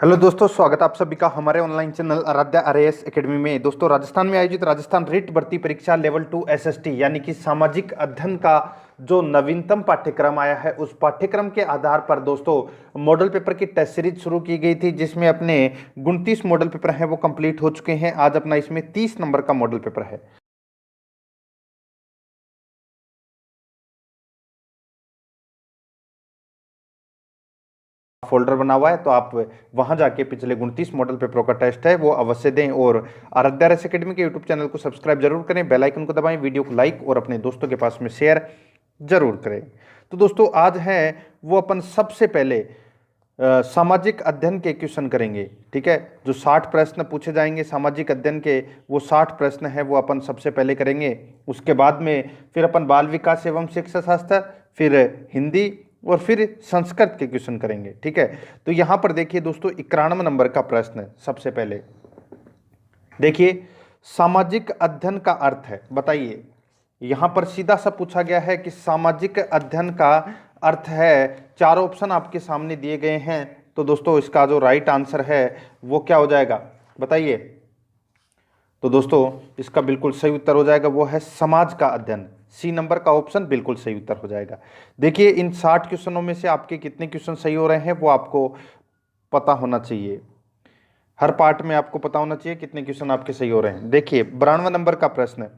Hello दोस्तों, स्वागत है आप सभी का हमारे online channel Aaradhya RAS academy में। दोस्तों, राजस्थान में आयोजित राजस्थान रिट भर्ती परीक्षा लेवल 2 एसएसटी यानी कि सामाजिक अध्ययन का जो नवीनतम पाठ्यक्रम आया है, उस पाठ्यक्रम के आधार पर दोस्तों मॉडल पेपर की टेस्ट सीरीज शुरू की गई थी, जिसमें अपने 29 मॉडल पेपर हैं वो कंप्लीट हो चुके हैं। आज अपना इसमें 30 नंबर का मॉडल पेपर है। फोल्डर बना हुआ है, तो आप वहां जाके पिछले 29 मॉडल पेपरों का टेस्ट है वो अवश्य दें और आराध्या आरएएस एकेडमी के यूट्यूब चैनल को सब्सक्राइब जरूर करें, बेल आइकन को दबाएं, वीडियो को लाइक और अपने दोस्तों के पास में शेयर जरूर करें। तो दोस्तों, आज है वो अपन सबसे पहले सामाजिक अध्ययन के क्वेश्चन करेंगे। ठीक है, जो 60 प्रश्न पूछे जाएंगे सामाजिक अध्ययन के, वो 60 प्रश्न है वो अपन सबसे पहले करेंगे। उसके बाद में फिर अपन बाल विकास एवं शिक्षा शास्त्र, फिर हिंदी और फिर संस्कृत के क्वेश्चन करेंगे। ठीक है, तो यहां पर देखिए दोस्तों, 91 नंबर का प्रश्न सबसे पहले देखिए, सामाजिक अध्ययन का अर्थ है बताइए। यहां पर सीधा सा पूछा गया है कि सामाजिक अध्ययन का अर्थ है। चार ऑप्शन आपके सामने दिए गए हैं, तो दोस्तों इसका जो राइट आंसर है वो क्या हो जाएगा बताइए। तो दोस्तों इसका बिल्कुल सही उत्तर हो जाएगा, वो है समाज का अध्ययन। सी नंबर का ऑप्शन बिल्कुल सही उत्तर हो जाएगा। देखिए, इन 60 क्वेश्चनों में से आपके कितने क्वेश्चन सही हो रहे हैं वो आपको पता होना चाहिए। हर पार्ट में आपको पता होना चाहिए कितने क्वेश्चन आपके सही हो रहे हैं। देखिए, 92 नंबर का प्रश्न है,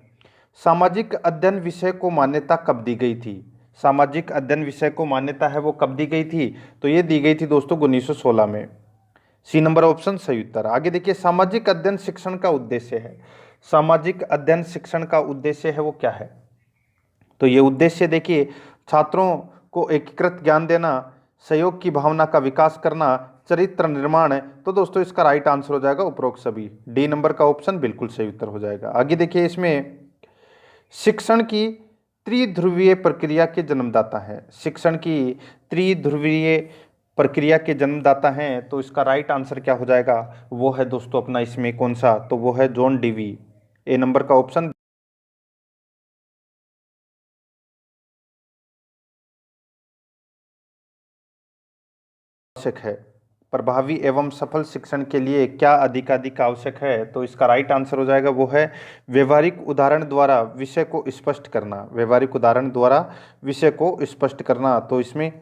सामाजिक अध्ययन विषय को मान्यता कब दी गई थी। सामाजिक अध्ययन विषय को मान्यता है वो कब दी गई थी, तो ये दी गई थी दोस्तों 1916 में। सी नंबर ऑप्शन सही उत्तर। आगे देखिए, सामाजिक अध्ययन शिक्षण का उद्देश्य है। सामाजिक अध्ययन शिक्षण का उद्देश्य है वो क्या है, तो ये उद्देश्य देखिए, छात्रों को एकीकृत ज्ञान देना, सहयोग की भावना का विकास करना, चरित्र निर्माण है। तो दोस्तों इसका राइट आंसर हो जाएगा उपरोक्त सभी। डी नंबर का ऑप्शन बिल्कुल सही उत्तर हो जाएगा। आगे देखिए, इसमें शिक्षण की त्रिध्रुवीय प्रक्रिया के जन्मदाता हैं। शिक्षण की त्रिध्रुवीय प्रक्रिया के जन्मदाता हैं, तो इसका राइट आंसर क्या हो जाएगा, वो है दोस्तों अपना इसमें कौन सा, तो वो है जॉन डीवी। ए नंबर का ऑप्शन आवश्यक है। प्रभावी एवं सफल शिक्षण के लिए क्या अधिकाधिक आवश्यक है, तो इसका राइट आंसर हो जाएगा वो है व्यवहारिक उदाहरण द्वारा विषय को स्पष्ट करना। व्यवहारिक उदाहरण द्वारा विषय को स्पष्ट करना, तो इसमें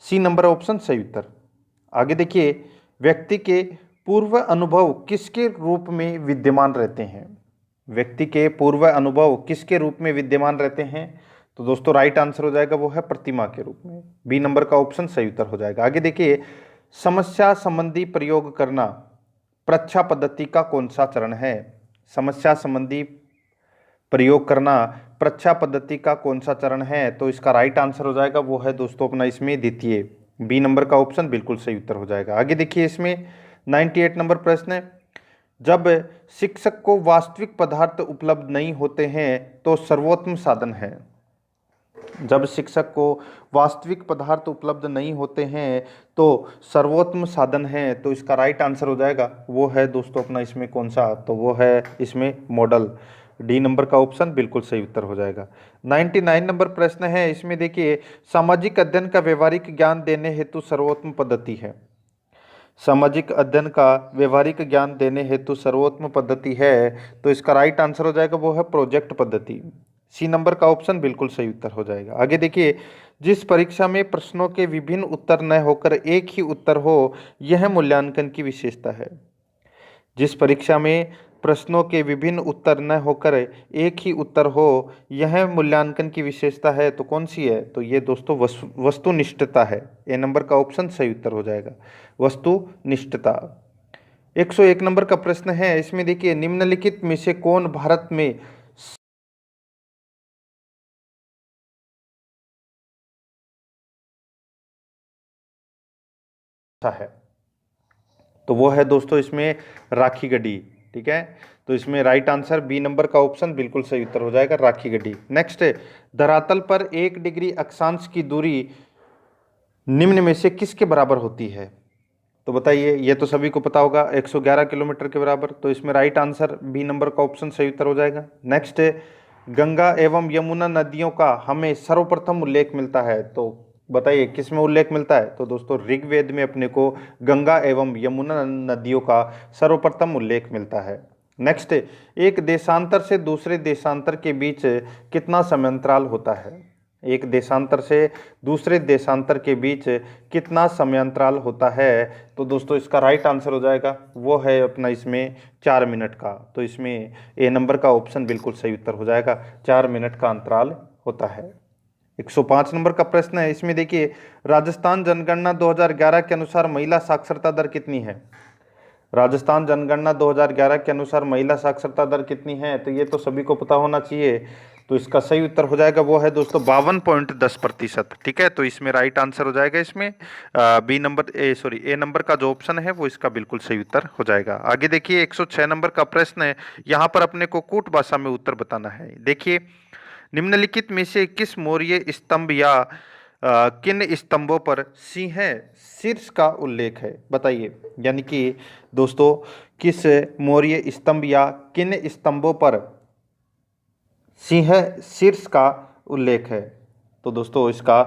सी नंबर ऑप्शन सही उत्तर। आगे देखिए, व्यक्ति के पूर्व अनुभव किसके रूप में विद्यमान रहते हैं। व्यक्ति के पूर्व अनुभव किसके रूप में विद्यमान रहते हैं, तो दोस्तों राइट आंसर हो जाएगा वो है प्रतिमा के रूप में। बी नंबर का ऑप्शन सही उत्तर हो जाएगा। आगे देखिए, समस्या संबंधी प्रयोग करना प्रच्छा पद्धति का कौन सा चरण है। समस्या संबंधी प्रयोग करना प्रच्छा पद्धति का कौन सा चरण है, तो इसका राइट आंसर हो जाएगा वो है दोस्तों अपना इसमें द्वितीय। बी नंबर का ऑप्शन बिल्कुल सही उत्तर हो जाएगा। आगे देखिए, इसमें 98 नंबर प्रश्न है, जब शिक्षक को वास्तविक पदार्थ उपलब्ध नहीं होते हैं तो सर्वोत्तम साधन है। जब शिक्षक को वास्तविक पदार्थ उपलब्ध नहीं होते हैं तो सर्वोत्तम साधन है, तो इसका राइट आंसर हो जाएगा वो है दोस्तों अपना इसमें कौन सा, तो वो है इसमें मॉडल। डी नंबर का ऑप्शन बिल्कुल सही उत्तर हो जाएगा। 99 नंबर प्रश्न है, इसमें देखिए, सामाजिक अध्ययन का व्यवहारिक ज्ञान देने हेतु सर्वोत्तम पद्धति है। सामाजिक अध्ययन का व्यवहारिक ज्ञान देने हेतु सर्वोत्तम पद्धति है, तो इसका राइट आंसर हो जाएगा वो है प्रोजेक्ट पद्धति। सी नंबर का ऑप्शन बिल्कुल सही उत्तर हो जाएगा। आगे देखिए, जिस परीक्षा में प्रश्नों के विभिन्न उत्तर न होकर एक ही उत्तर हो, यह मूल्यांकन की विशेषता है। जिस परीक्षा में प्रश्नों के विभिन्न उत्तर न होकर एक ही उत्तर हो, यह मूल्यांकन की विशेषता है, तो कौन सी है, तो ये दोस्तों वस्तुनिष्ठता है। ए नंबर का ऑप्शन सही उत्तर हो जाएगा, वस्तुनिष्ठता। 101 नंबर का प्रश्न है, इसमें देखिए, निम्नलिखित में से कौन भारत में है, तो वो है दोस्तों इसमें राखी गढ़ी। ठीक है, तो इसमें राइट आंसर बी नंबर का ऑप्शन बिल्कुल सही उत्तर हो जाएगा, राखी गढ़ी। नेक्स्ट, धरातल पर 1 डिग्री अक्षांश की दूरी निम्न में से किसके बराबर होती है, तो बताइए। ये तो सभी को पता होगा, 111 किलोमीटर के बराबर, तो इसमें राइट आंसर बी नंबर का ऑप्शन सही उत्तर हो जाएगा। नेक्स्ट, गंगा एवं यमुना नदियों का हमें सर्वप्रथम उल्लेख मिलता है, तो बताइए किस में उल्लेख मिलता है? तो दोस्तों ऋग्वेद में अपने को गंगा एवं यमुना नदियों का सर्वप्रथम उल्लेख मिलता है। नेक्स्ट, एक देशांतर से दूसरे देशांतर के बीच कितना समयांतराल होता है? एक देशांतर से दूसरे देशांतर के बीच कितना समयांतराल होता है? तो दोस्तों इसका राइट आंसर हो जाएगा वो है अपना इसमें 4 मिनट का। तो इसमें ए नंबर का ऑप्शन बिल्कुल सही उत्तर हो जाएगा, 4 मिनट का अंतराल होता है। 105 नंबर का प्रश्न है, इसमें देखिए राजस्थान जनगणना 2011 के अनुसार महिला साक्षरता दर कितनी है? राजस्थान जनगणना 2011 के अनुसार महिला साक्षरता दर कितनी है? तो ये तो सभी को पता होना चाहिए। तो इसका सही उत्तर हो जाएगा वो है दोस्तों 52.10%। ठीक है, तो इसमें राइट आंसर हो जाएगा इसमें ए नंबर का जो ऑप्शन है वो इसका बिल्कुल सही उत्तर हो जाएगा। आगे देखिए 106 नंबर का प्रश्न है, यहाँ पर अपने को कूट भाषा में उत्तर बताना है। देखिए निम्नलिखित में से किस मौर्य स्तंभ या किन स्तंभों पर सिंह शीर्ष का उल्लेख है? बताइए, यानी कि दोस्तों किस मौर्य स्तंभ या किन स्तंभों पर सिंह शीर्ष का उल्लेख है? तो दोस्तों इसका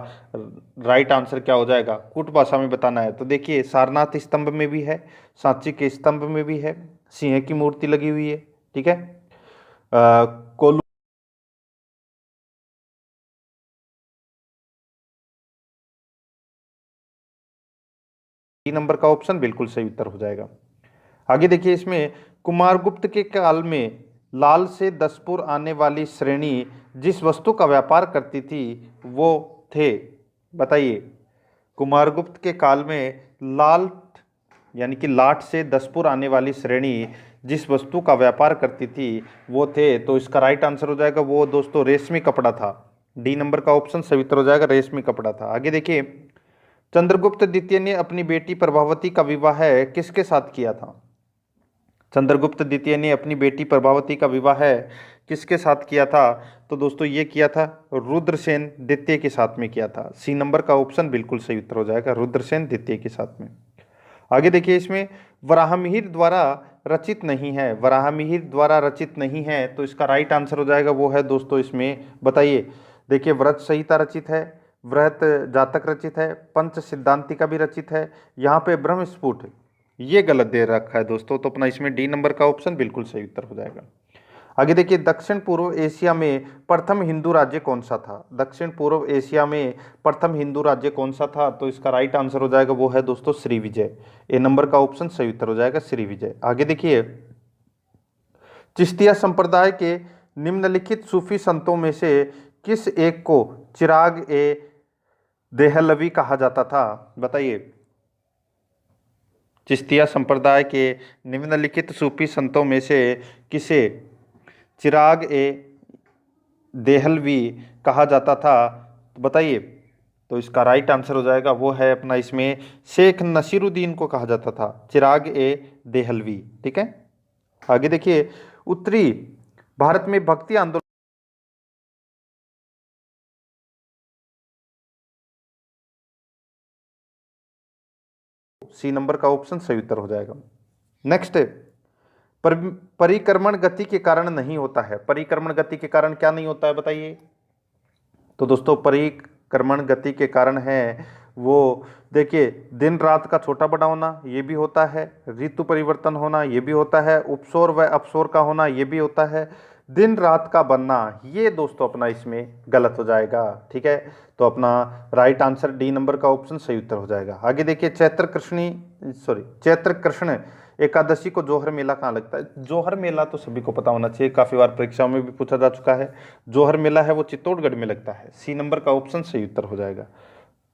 राइट आंसर क्या हो जाएगा? कूट भाषा में बताना है। तो देखिए सारनाथ स्तंभ में भी है, सांची के स्तंभ में भी है, सिंह की मूर्ति लगी हुई है। ठीक है, कोल्लू नंबर का ऑप्शन बिल्कुल सही उत्तर हो जाएगा। आगे देखिए इसमें कुमारगुप्त के काल में लाल से दसपुर आने वाली श्रेणी जिस वस्तु का व्यापार करती थी वो थे? बताइए, कुमारगुप्त के काल में लाल यानी कि लाट से दसपुर आने वाली श्रेणी जिस वस्तु का व्यापार करती थी वो थे? तो इसका राइट आंसर हो जाएगा वो दोस्तों रेशमी कपड़ा था। डी नंबर का ऑप्शन सही उत्तर हो जाएगा, रेशमी कपड़ा था। आगे देखिए चंद्रगुप्त द्वितीय ने अपनी बेटी प्रभावती का विवाह किसके साथ किया था? चंद्रगुप्त द्वितीय ने अपनी बेटी प्रभावती का विवाह किसके साथ किया था? तो दोस्तों ये किया था रुद्रसेन द्वितीय के साथ में किया था। सी नंबर का ऑप्शन बिल्कुल सही उत्तर हो जाएगा, रुद्रसेन द्वितीय के साथ में। आगे देखिए इसमें वराहमिहिर द्वारा रचित नहीं है, वराहमिहिर द्वारा रचित नहीं है, तो इसका राइट आंसर हो जाएगा वो है दोस्तों इसमें बताइए, देखिए व्रत संहिता रचित है, वृहत जातक रचित है, पंच सिद्धांतिका भी रचित है, यहाँ पे ब्रह्मस्फुट ये गलत दे रखा है दोस्तों। तो अपना इसमें डी नंबर का ऑप्शन बिल्कुल सही उत्तर हो जाएगा। आगे देखिए दक्षिण पूर्व एशिया में प्रथम हिंदू राज्य कौन सा था? दक्षिण पूर्व एशिया में प्रथम हिंदू राज्य कौन सा था? तो इसका राइट आंसर हो जाएगा वो है दोस्तों श्री विजय। ए नंबर का ऑप्शन सही उत्तर हो जाएगा श्री विजय। आगे देखिए चिश्तिया संप्रदाय के निम्नलिखित सूफी संतों में से किस एक को चिराग ए देहलवी कहा जाता था? बताइए, चिश्तिया संप्रदाय के निम्नलिखित सूफी संतों में से किसे चिराग ए देहलवी कहा जाता था? तो बताइए, तो इसका राइट आंसर हो जाएगा वो है अपना इसमें शेख नसीरुद्दीन को कहा जाता था, चिराग ए देहलवी। ठीक है, आगे देखिए उत्तरी भारत में भक्ति आंदोलन सी नंबर का ऑप्शन सही उत्तर हो जाएगा। नेक्स्ट, परिक्रमण गति के कारण नहीं होता है। परिक्रमण गति के कारण क्या नहीं होता है बताइए? तो दोस्तों परिक्रमण गति के कारण है वो देखिए दिन रात का छोटा बड़ा होना ये भी होता है, ऋतु परिवर्तन होना ये भी होता है, उपसौर व अपसौर का होना ये भी होता है, दिन रात का बनना ये दोस्तों अपना इसमें गलत हो जाएगा। ठीक है, तो अपना राइट आंसर डी नंबर का ऑप्शन सही उत्तर हो जाएगा। आगे देखिए चैत्र कृष्ण एकादशी को जोहर मेला कहाँ लगता है? जोहर मेला तो सभी को पता होना चाहिए, काफी बार परीक्षाओं में भी पूछा जा चुका है। जोहर मेला है वो चित्तौड़गढ़ में लगता है। सी नंबर का ऑप्शन सही उत्तर हो जाएगा।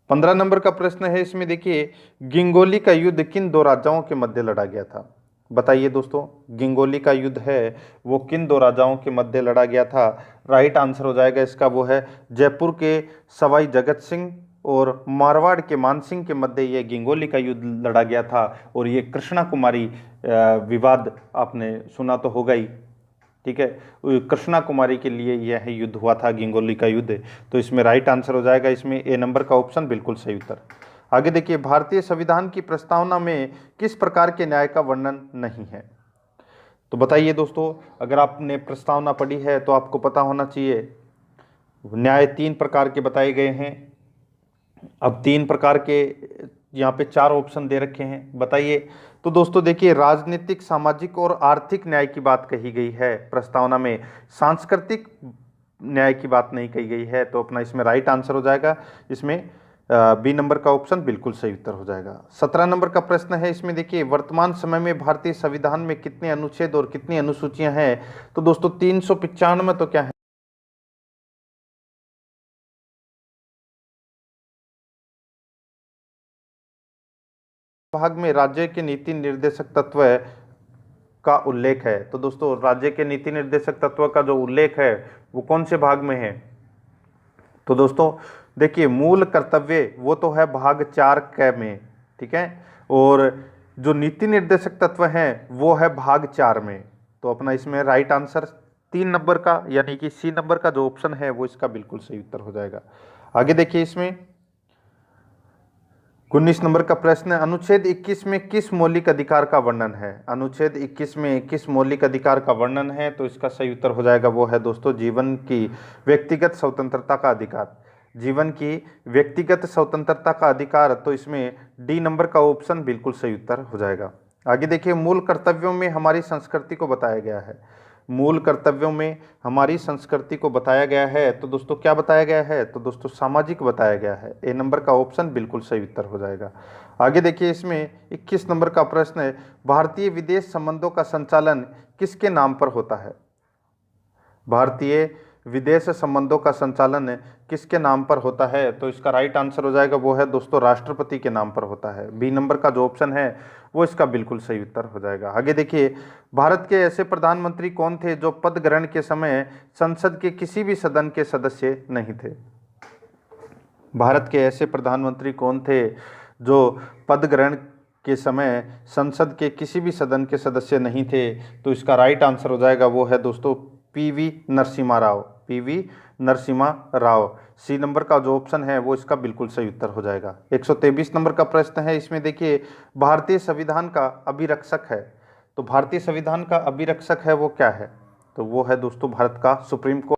15 नंबर का प्रश्न है, इसमें देखिए गिंगोली का युद्ध किन दो राजाओं के मध्य लड़ा गया था? बताइए दोस्तों, गिंगोली का युद्ध है वो किन दो राजाओं के मध्य लड़ा गया था? राइट आंसर हो जाएगा इसका वो है जयपुर के सवाई जगत सिंह और मारवाड़ के मानसिंह के मध्य ये गिंगोली का युद्ध लड़ा गया था। और ये कृष्णा कुमारी विवाद आपने सुना तो होगा ही। ठीक है, कृष्णा कुमारी के लिए यह युद्ध हुआ था, गिंगोली का युद्ध। तो इसमें राइट आंसर हो जाएगा इसमें ए नंबर का ऑप्शन बिल्कुल सही उत्तर। आगे देखिए भारतीय संविधान की प्रस्तावना में किस प्रकार के न्याय का वर्णन नहीं है? तो बताइए दोस्तों, अगर आपने प्रस्तावना पढ़ी है तो आपको पता होना चाहिए न्याय 3 प्रकार के बताए गए हैं। अब 3 प्रकार के यहाँ पे 4 ऑप्शन दे रखे हैं, बताइए। तो दोस्तों देखिए, राजनीतिक, सामाजिक और आर्थिक न्याय की बात कही गई है प्रस्तावना में, सांस्कृतिक न्याय की बात नहीं कही गई है। तो अपना इसमें राइट आंसर हो जाएगा, इसमें बी नंबर का ऑप्शन बिल्कुल सही उत्तर हो जाएगा। 17 नंबर का प्रश्न है, इसमें देखिए, वर्तमान समय में भारतीय संविधान में कितने अनुच्छेद और कितनी अनुसूचियां हैं? तो दोस्तों 395 तो क्या है, भाग में राज्य के नीति निर्देशक तत्व का उल्लेख है। तो दोस्तों राज्य के नीति निर्देशक तत्व का जो उल्लेख है वो कौन से भाग में है? तो दोस्तों देखिए, मूल कर्तव्य वो तो है भाग 4 क में, ठीक है, और जो नीति निर्देशक तत्व हैं वो है भाग 4 में। तो अपना इसमें राइट आंसर 3 नंबर का यानी कि सी नंबर का जो ऑप्शन है वो इसका बिल्कुल सही उत्तर हो जाएगा। आगे देखिए, इसमें 19 नंबर का प्रश्न है, अनुच्छेद 21 में किस मौलिक अधिकार का वर्णन है? अनुच्छेद 21 में किस मौलिक अधिकार का वर्णन है? तो इसका सही उत्तर हो जाएगा, वो है दोस्तों जीवन की व्यक्तिगत स्वतंत्रता का अधिकार। जीवन की व्यक्तिगत स्वतंत्रता का अधिकार, तो इसमें डी नंबर का ऑप्शन बिल्कुल सही उत्तर हो जाएगा। आगे देखिए, मूल कर्तव्यों में हमारी संस्कृति को बताया गया है। मूल कर्तव्यों में हमारी संस्कृति को बताया गया है, तो दोस्तों क्या बताया गया है? तो दोस्तों सामाजिक बताया गया है। ए नंबर का ऑप्शन बिल्कुल सही उत्तर हो जाएगा। आगे देखिए, इसमें 21 नंबर का प्रश्न है, भारतीय विदेश संबंधों का संचालन किसके नाम पर होता है? भारतीय विदेश संबंधों का संचालन किसके नाम पर होता है? तो इसका राइट आंसर हो जाएगा, वो है दोस्तों राष्ट्रपति के नाम पर होता है। बी नंबर का जो ऑप्शन है वो इसका बिल्कुल सही उत्तर हो जाएगा। आगे देखिए, भारत के ऐसे प्रधानमंत्री कौन थे जो पद ग्रहण के समय संसद के किसी भी सदन के सदस्य नहीं थे? भारत के ऐसे प्रधानमंत्री कौन थे जो पद ग्रहण के समय संसद के किसी भी सदन के सदस्य नहीं थे? तो इसका राइट आंसर हो जाएगा, वो है दोस्तों PV Narasimha Rao. PV Narasimha Rao, C number का जो ऑप्शन है वो इसका बिल्कुल सही उत्तर हो जाएगा। 123 नंबर का प्रश्न है, इसमें देखिए, भारतीय संविधान का अभिरक्षक है। तो भारतीय संविधान का अभिरक्षक है वो क्या है? तो वो है दोस्तों भारत का सुप्रीम कोर्ट।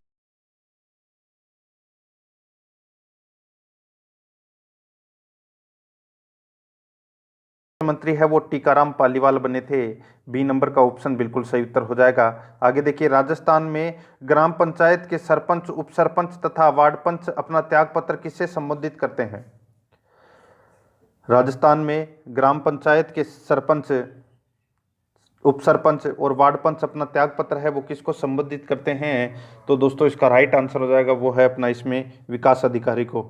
मंत्री है वो टीकाराम पालीवाल बने थे। बी नंबर का ऑप्शन बिल्कुल सही उत्तर हो जाएगा। आगे देखिए, राजस्थान में ग्राम पंचायत के सरपंच, उप सरपंच तथा वार्ड पंच अपना त्याग पत्र किससे संबोधित करते हैं? राजस्थान में ग्राम पंचायत के सरपंच, उप सरपंच और वार्ड पंच अपना त्याग पत्र है वो किसको संबोधित करते हैं? तो दोस्तों इसका राइट आंसर हो जाएगा, वो है अपना इसमें विकास अधिकारी को,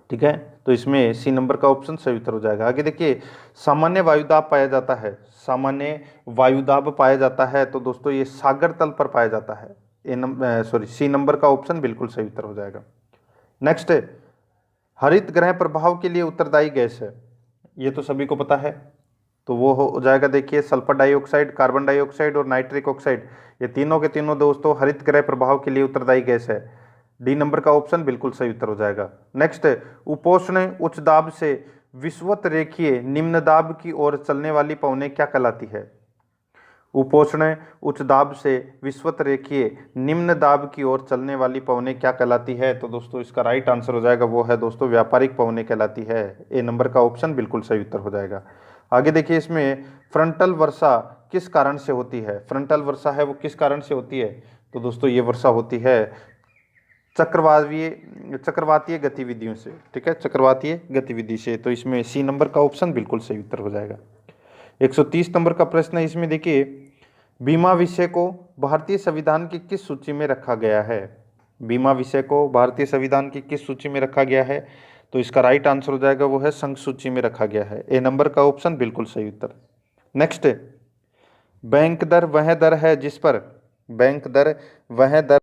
ठीक है। तो इसमें सी नंबर का ऑप्शन सही उत्तर हो जाएगा। आगे देखिए, सामान्य वायुदाब पाया जाता है। सामान्य वायुदाब पाया जाता है, तो दोस्तों ये सागर तल पर पाया जाता है। सी नंबर का ऑप्शन बिल्कुल सही उत्तर हो जाएगा। नेक्स्ट, हरित ग्रह प्रभाव के लिए उत्तरदायी गैस है, ये तो सभी को पता है। तो वो हो जाएगा, देखिए, सल्फर डाइऑक्साइड, कार्बन डाइऑक्साइड और नाइट्रिक ऑक्साइड, ये तीनों के तीनों दोस्तों हरित ग्रह प्रभाव के लिए उत्तरदायी गैस है। डी नंबर का ऑप्शन बिल्कुल सही उत्तर हो जाएगा। नेक्स्ट, उपोष्ण उच्च दाब से विषुवत रेखीय निम्न दाब की ओर चलने वाली पवनें क्या कहलाती है? उपोष्ण उच्च दाब से विषुवत रेखीय निम्न दाब की ओर चलने वाली पवनें क्या कहलाती है? तो दोस्तों इसका राइट आंसर हो जाएगा, वो है दोस्तों व्यापारिक पवनें कहलाती है। ए नंबर का ऑप्शन बिल्कुल सही उत्तर हो जाएगा। आगे देखिए, इसमें फ्रंटल वर्षा किस कारण से होती है? फ्रंटल वर्षा है वो किस कारण से होती है? तो दोस्तों ये वर्षा होती है चक्रवातीय गतिविधियों से, ठीक है, चक्रवातीय गतिविधि से। तो इसमें सी नंबर का ऑप्शन बिल्कुल सही उत्तर हो जाएगा। 130 नंबर का प्रश्न है, इसमें देखिए, बीमा विषय को भारतीय संविधान की किस सूची में रखा गया है? बीमा विषय को भारतीय संविधान की किस सूची में रखा गया है? तो इसका राइट आंसर हो जाएगा, वो है संघ सूची में रखा गया है। ए नंबर का ऑप्शन बिल्कुल सही उत्तर। नेक्स्ट, बैंक दर वह दर है जिस पर, बैंक दर वह दर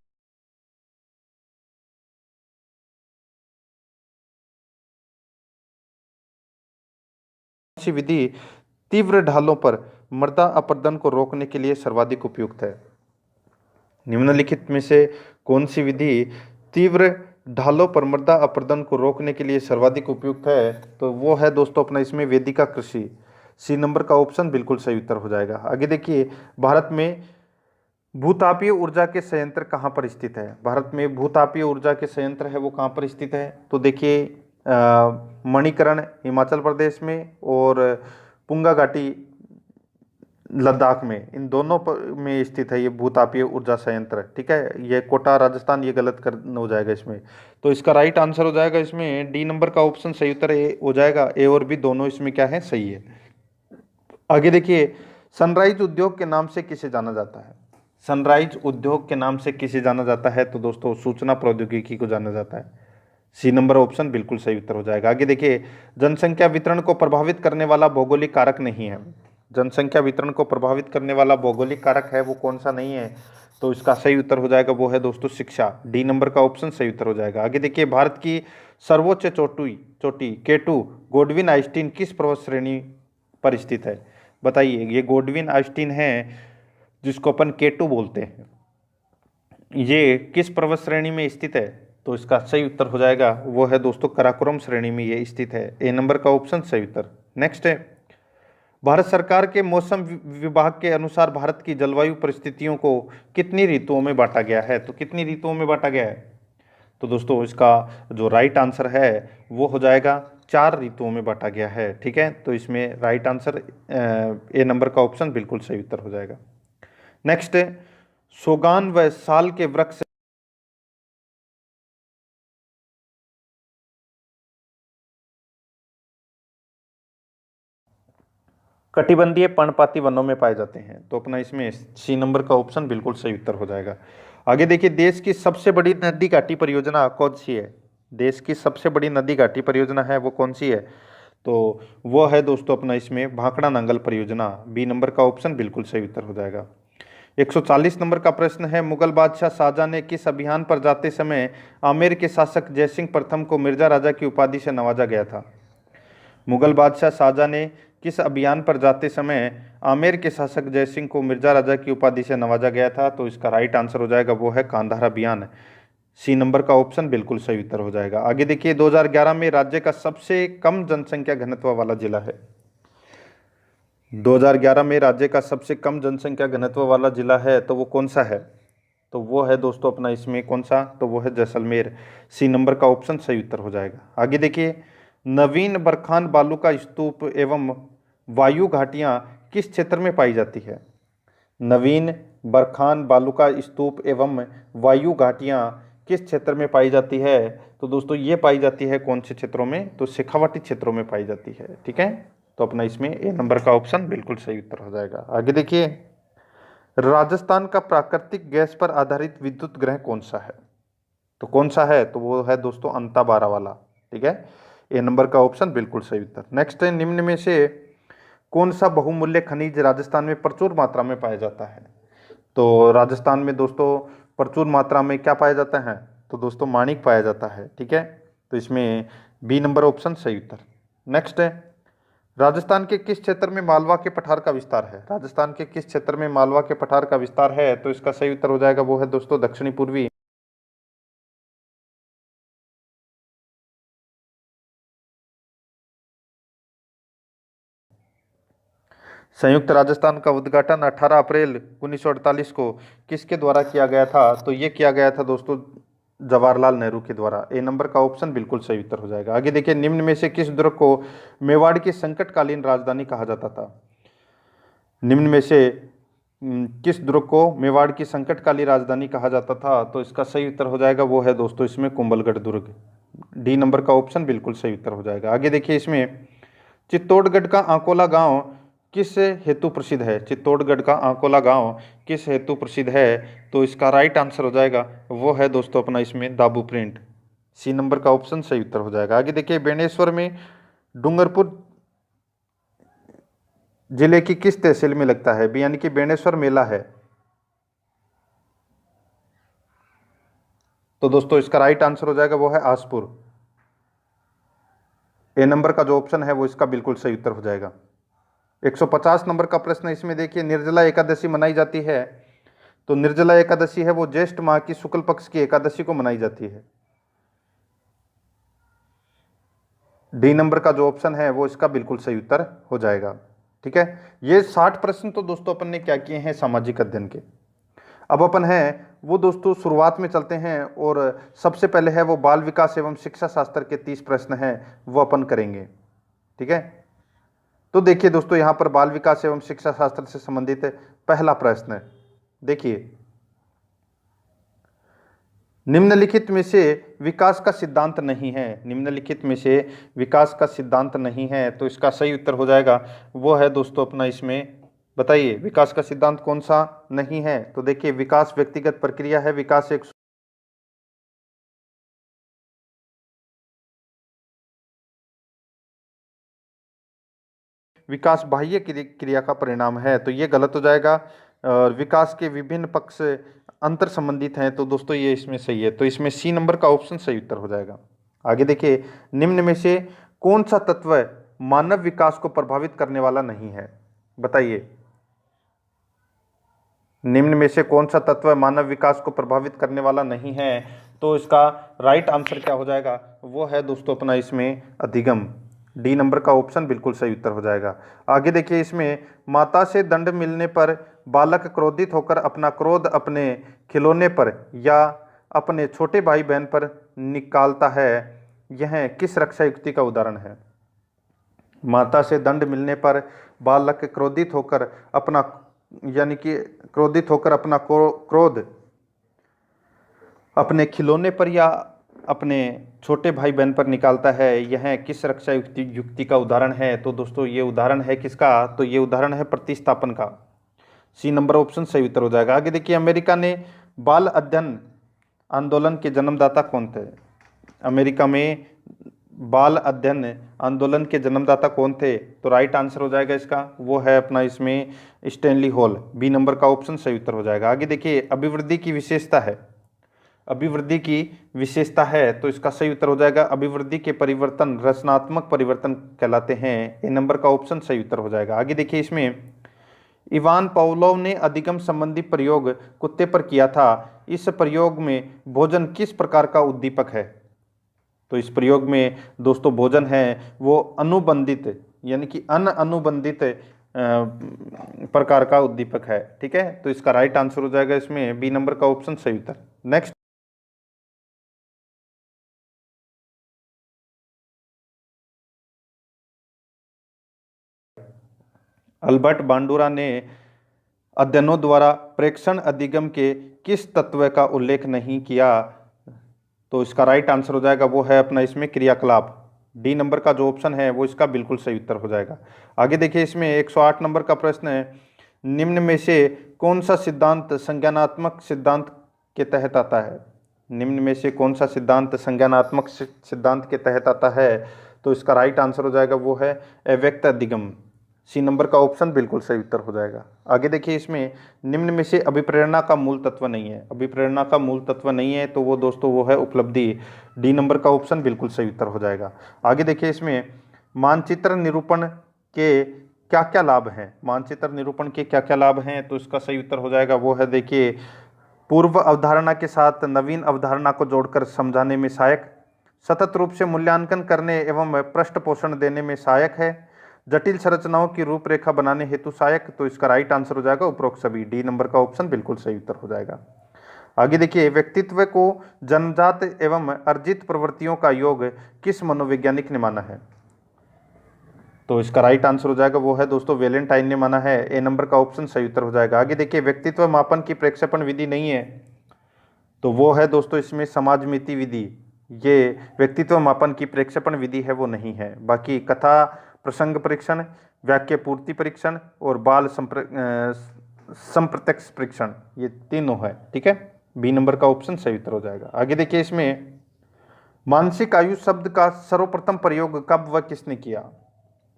सी विधि तीव्र ढालों पर मृदा अपरदन को रोकने के लिए सर्वाधिक उपयुक्त है? निम्नलिखित में से कौन सी विधि तीव्र ढालों पर मृदा अपरदन को रोकने के लिए सर्वाधिक उपयुक्त है? तो वो है दोस्तों अपना इसमें वेदिका कृषि। सी नंबर का ऑप्शन बिल्कुल सही उत्तर हो जाएगा। आगे देखिए, भारत में भूतापीय ऊर्जा के संयंत्र कहाँ पर स्थित है? भारत में भूतापीय ऊर्जा के संयंत्र है वो कहाँ पर स्थित है? तो देखिए, मणिकरण हिमाचल प्रदेश में और पुंगा घाटी लद्दाख में, इन दोनों में स्थित है ये भूतापीय ऊर्जा संयंत्र। ठीक है, ये कोटा राजस्थान, ये गलत कर हो जाएगा इसमें। तो इसका राइट आंसर हो जाएगा इसमें डी नंबर का ऑप्शन सही उत्तर ए हो जाएगा। ए और बी दोनों इसमें क्या है, सही है। आगे देखिए, सनराइज उद्योग के नाम से किसे जाना जाता है? सनराइज उद्योग के नाम से किसे जाना जाता है? तो दोस्तों सूचना प्रौद्योगिकी को जाना जाता है। सी नंबर ऑप्शन बिल्कुल सही उत्तर हो जाएगा। आगे देखिए, जनसंख्या वितरण को प्रभावित करने वाला भौगोलिक कारक नहीं है। जनसंख्या वितरण को प्रभावित करने वाला भौगोलिक कारक है वो कौन सा नहीं है? तो इसका सही उत्तर हो जाएगा वो है दोस्तों शिक्षा। डी नंबर का ऑप्शन सही उत्तर हो जाएगा। आगे देखिए, भारत की सर्वोच्च चोटी केटू गोडविन आइस्टीन किस पर्वत श्रेणी पर स्थित है? बताइए, ये गोडविन आइस्टीन है जिसको अपन केटू बोलते हैं, ये किस पर्वत श्रेणी में स्थित है? तो इसका सही उत्तर हो जाएगा वो है दोस्तों कराकोरम श्रेणी में ये स्थित है। ए नंबर का ऑप्शन सही उत्तर। नेक्स्ट है, भारत सरकार के मौसम विभाग के अनुसार भारत की जलवायु परिस्थितियों को कितनी ऋतुओं में बांटा गया है? तो कितनी ऋतुओं में बांटा गया है? तो दोस्तों इसका जो राइट आंसर है वो हो जाएगा 4 ऋतुओं में बांटा गया है। ठीक है, तो इसमें राइट आंसर ए नंबर का ऑप्शन बिल्कुल सही उत्तर हो जाएगा। नेक्स्ट है, सोगान व साल के वृक्ष कटिबंधीय पर्णपाती वनों में पाए जाते हैं। तो अपना इसमें सी नंबर का ऑप्शन बिल्कुल सही उत्तर हो जाएगा। आगे देखिए, देश की सबसे बड़ी नदी घाटी परियोजना कौन सी है? देश की सबसे बड़ी नदी घाटी परियोजना है वो कौन सी है? तो वो है दोस्तों अपना इसमें भाखड़ा नांगल परियोजना। बी नंबर का ऑप्शन बिल्कुल सही उत्तर हो जाएगा। 140 नंबर का प्रश्न है, मुगल बादशाह शाहजहां ने किस अभियान पर जाते समय आमेर के शासक जयसिंह प्रथम को मिर्जा राजा की उपाधि से नवाजा गया था? मुगल बादशाह शाहजहां ने किस अभियान पर जाते समय आमेर के शासक जयसिंह को मिर्जा राजा की उपाधि से नवाजा गया था? तो इसका राइट आंसर हो जाएगा वो है कांधार अभियान। सी नंबर का ऑप्शन बिल्कुल सही उत्तर हो जाएगा। आगे देखिए, 2011 में राज्य का सबसे कम जनसंख्या घनत्व वाला जिला है। 2011 में राज्य का सबसे कम जनसंख्या घनत्व वाला जिला है तो वो कौन सा है? तो वो है दोस्तों अपना इसमें कौन सा? तो वो है जैसलमेर। सी नंबर का ऑप्शन सही उत्तर हो जाएगा। आगे देखिए, नवीन बरखान बालू का स्तूप एवं वायु घाटियां किस क्षेत्र में पाई जाती है? नवीन बरखान बालू का स्तूप एवं वायु घाटियां किस क्षेत्र में पाई जाती है? तो दोस्तों ये पाई जाती है कौन से क्षेत्रों में? तो शेखावाटी क्षेत्रों में पाई जाती है। ठीक है, तो अपना इसमें ए नंबर का ऑप्शन बिल्कुल सही उत्तर हो जाएगा। आगे देखिए, राजस्थान का प्राकृतिक गैस पर आधारित विद्युत ग्रह कौन सा है? तो कौन सा है? तो वो है दोस्तों अंताबारा वाला। ठीक है, ए नंबर का ऑप्शन बिल्कुल सही उत्तर। नेक्स्ट है, निम्न में से कौन सा बहुमूल्य खनिज राजस्थान में प्रचुर मात्रा में पाया जाता है? तो राजस्थान में दोस्तों प्रचुर मात्रा में क्या पाया जाता है? तो दोस्तों माणिक पाया जाता है। ठीक है, तो इसमें बी नंबर ऑप्शन सही उत्तर। नेक्स्ट है, राजस्थान के किस क्षेत्र में मालवा के पठार का विस्तार है? राजस्थान के किस क्षेत्र में मालवा के पठार का विस्तार है? तो इसका सही उत्तर हो जाएगा वो है दोस्तों दक्षिणी पूर्वी। संयुक्त राजस्थान का उद्घाटन 18 अप्रैल 1948 को किसके द्वारा किया गया था? तो ये किया गया था दोस्तों जवाहरलाल नेहरू के द्वारा। ए नंबर का ऑप्शन बिल्कुल सही उत्तर हो जाएगा। आगे देखिए, निम्न में से किस दुर्ग को मेवाड़ की संकटकालीन राजधानी कहा जाता था? निम्न में से किस दुर्ग को मेवाड़ की संकटकालीन राजधानी कहा जाता था? तो इसका सही उत्तर हो जाएगा वो है दोस्तों इसमें कुंभलगढ़ दुर्ग। डी नंबर का ऑप्शन बिल्कुल सही उत्तर हो जाएगा। आगे देखिए, इसमें चित्तौड़गढ़ का आंकोला गांव किस हेतु प्रसिद्ध है? चित्तौड़गढ़ का आंकोला गांव किस हेतु प्रसिद्ध है? तो इसका राइट आंसर हो जाएगा वो है दोस्तों अपना इसमें दाबू प्रिंट। सी नंबर का ऑप्शन सही उत्तर हो जाएगा। आगे देखिए, बेणेश्वर में डूंगरपुर जिले की किस तहसील में लगता है? यानी कि बेणेश्वर मेला है। तो दोस्तों इसका राइट आंसर हो जाएगा वो है आसपुर। ए नंबर का जो ऑप्शन है वो इसका बिल्कुल सही उत्तर हो जाएगा। 150 नंबर का प्रश्न इसमें देखिए, निर्जला एकादशी मनाई जाती है। तो निर्जला एकादशी है वो ज्येष्ठ माह की शुक्ल पक्ष की एकादशी को मनाई जाती है। डी नंबर का जो ऑप्शन है वो इसका बिल्कुल सही उत्तर हो जाएगा। ठीक है, ये 60 प्रश्न तो दोस्तों अपन ने क्या किए हैं सामाजिक अध्ययन के। अब अपन है वो दोस्तों शुरुआत में चलते हैं और सबसे पहले है वो बाल विकास एवं शिक्षा शास्त्र के 30 प्रश्न हैं वो अपन करेंगे। ठीक है, तो देखिए दोस्तों यहाँ पर बाल विकास एवं शिक्षा शास्त्र से संबंधित पहला प्रश्न है। देखिए, निम्नलिखित में से विकास का सिद्धांत नहीं है, निम्नलिखित में से विकास का सिद्धांत नहीं है, तो इसका सही उत्तर हो जाएगा वो है दोस्तों अपना इसमें, बताइए विकास का सिद्धांत कौन सा नहीं है। तो देखिए, विकास व्यक्तिगत प्रक्रिया है, विकास एक विकास बाह्य क्रिया का परिणाम है, तो ये गलत हो जाएगा। और विकास के विभिन्न पक्ष अंतर संबंधित हैं, तो दोस्तों ये इसमें सही है, तो इसमें सी नंबर का ऑप्शन सही उत्तर हो जाएगा। आगे देखिए, निम्न में से कौन सा तत्व मानव विकास को प्रभावित करने वाला नहीं है, बताइए। निम्न में से कौन सा तत्व मानव विकास को प्रभावित करने वाला नहीं है, तो इसका राइट आंसर क्या हो जाएगा, वो है दोस्तों अपना इसमें अधिगम। डी नंबर का ऑप्शन बिल्कुल सही उत्तर हो जाएगा। आगे देखिए, इसमें माता से दंड मिलने पर बालक क्रोधित होकर अपना क्रोध अपने खिलौने पर या अपने छोटे भाई बहन पर निकालता है, यह किस रक्षा युक्ति का उदाहरण है। माता से दंड मिलने पर बालक क्रोधित होकर अपना यानी कि क्रोधित होकर अपना क्रोध अपने खिलौने पर या अपने छोटे भाई बहन पर निकालता है, यह किस रक्षा युक्ति का उदाहरण है। तो दोस्तों ये उदाहरण है किसका, तो ये उदाहरण है प्रतिस्थापन का। सी नंबर ऑप्शन सही उत्तर हो जाएगा। आगे देखिए, अमेरिका ने बाल अध्ययन आंदोलन के जन्मदाता कौन थे। अमेरिका में बाल अध्ययन आंदोलन के जन्मदाता कौन थे, तो राइट आंसर हो जाएगा इसका, वो है अपना इसमें स्टैनली हॉल। बी नंबर का ऑप्शन सही उत्तर हो जाएगा। आगे देखिए, अभिवृद्धि की विशेषता है, अभिवृद्धि की विशेषता है, तो इसका सही उत्तर हो जाएगा अभिवृद्धि के परिवर्तन रचनात्मक परिवर्तन कहलाते हैं। ए नंबर का ऑप्शन सही उत्तर हो जाएगा। आगे देखिए, इसमें इवान पावलोव ने अधिगम संबंधी प्रयोग कुत्ते पर किया था, इस प्रयोग में भोजन किस प्रकार का उद्दीपक है। तो इस प्रयोग में दोस्तों भोजन है वो अनुबंधित यानी कि अनुबंधित प्रकार का उद्दीपक है। ठीक है, तो इसका राइट आंसर हो जाएगा इसमें बी नंबर का ऑप्शन सही उत्तर। नेक्स्ट, अल्बर्ट बांडुरा ने अध्ययनों द्वारा प्रेक्षण अधिगम के किस तत्व का उल्लेख नहीं किया, तो इसका राइट आंसर हो जाएगा वो है अपना इसमें क्रियाकलाप। डी नंबर का जो ऑप्शन है वो इसका बिल्कुल सही उत्तर हो जाएगा। आगे देखिए, इसमें 108 नंबर का प्रश्न है, निम्न में से कौन सा सिद्धांत संज्ञानात्मक सिद्धांत के तहत आता है। निम्न में से कौन सा सिद्धांत संज्ञानात्मक सिद्धांत के तहत आता है, तो इसका राइट आंसर हो जाएगा वो है अव्यक्त अधिगम। सी नंबर का ऑप्शन बिल्कुल सही उत्तर हो जाएगा। आगे देखिए, इसमें निम्न में से अभिप्रेरणा का मूल तत्व नहीं है, अभिप्रेरणा का मूल तत्व नहीं है, तो वो दोस्तों वो है उपलब्धि। डी नंबर का ऑप्शन बिल्कुल सही उत्तर हो जाएगा। आगे देखिए, इसमें मानचित्र निरूपण के क्या क्या लाभ हैं, मानचित्र निरूपण के क्या क्या लाभ हैं, तो इसका सही उत्तर हो जाएगा वो है देखिए, पूर्व अवधारणा के साथ नवीन अवधारणा को जोड़कर समझाने में सहायक, सतत रूप से मूल्यांकन करने एवं पृष्ठ पोषण देने में सहायक है, जटिल संरचनाओं की रूपरेखा बनाने हेतु सहायक, तो इसका राइट आंसर हो जाएगा उपरोक्त सभी। डी नंबर का ऑप्शन बिल्कुल सही उत्तर हो जाएगा। आगे देखिए, व्यक्तित्व को जन्मजात एवं अर्जित प्रवृत्तियों का योग किस मनोवैज्ञानिक ने माना है, तो इसका राइट आंसर हो जाएगा वो है दोस्तों वेलेंटाइन ने माना है। ए नंबर का ऑप्शन सही उत्तर हो जाएगा। आगे देखिए, व्यक्तित्व मापन की प्रेक्षेपण विधि नहीं है, तो वो है दोस्तों इसमें समाजमिति विधि, ये व्यक्तित्व मापन की प्रेक्षेपण विधि है वो नहीं है। बाकी कथा प्रसंग परीक्षण, वाक्य पूर्ति परीक्षण और बाल संप्रत्यक्ष परीक्षण, ये तीनों है। ठीक है, बी नंबर का ऑप्शन सही उत्तर हो जाएगा। आगे देखिए, इसमें मानसिक आयु शब्द का सर्वप्रथम प्रयोग कब व किसने किया,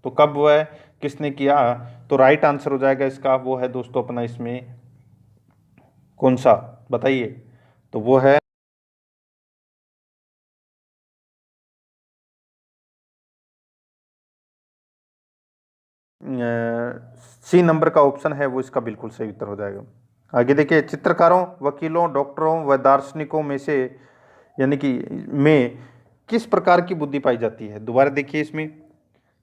तो कब वह किसने किया, तो राइट आंसर हो जाएगा इसका वो है दोस्तों अपना इसमें कौन सा, बताइए, तो वो है सी नंबर का ऑप्शन है वो इसका बिल्कुल सही उत्तर हो जाएगा। आगे देखिए, चित्रकारों, वकीलों, डॉक्टरों व दार्शनिकों में से यानी कि में किस प्रकार की बुद्धि पाई जाती है। दोबारा देखिए, इसमें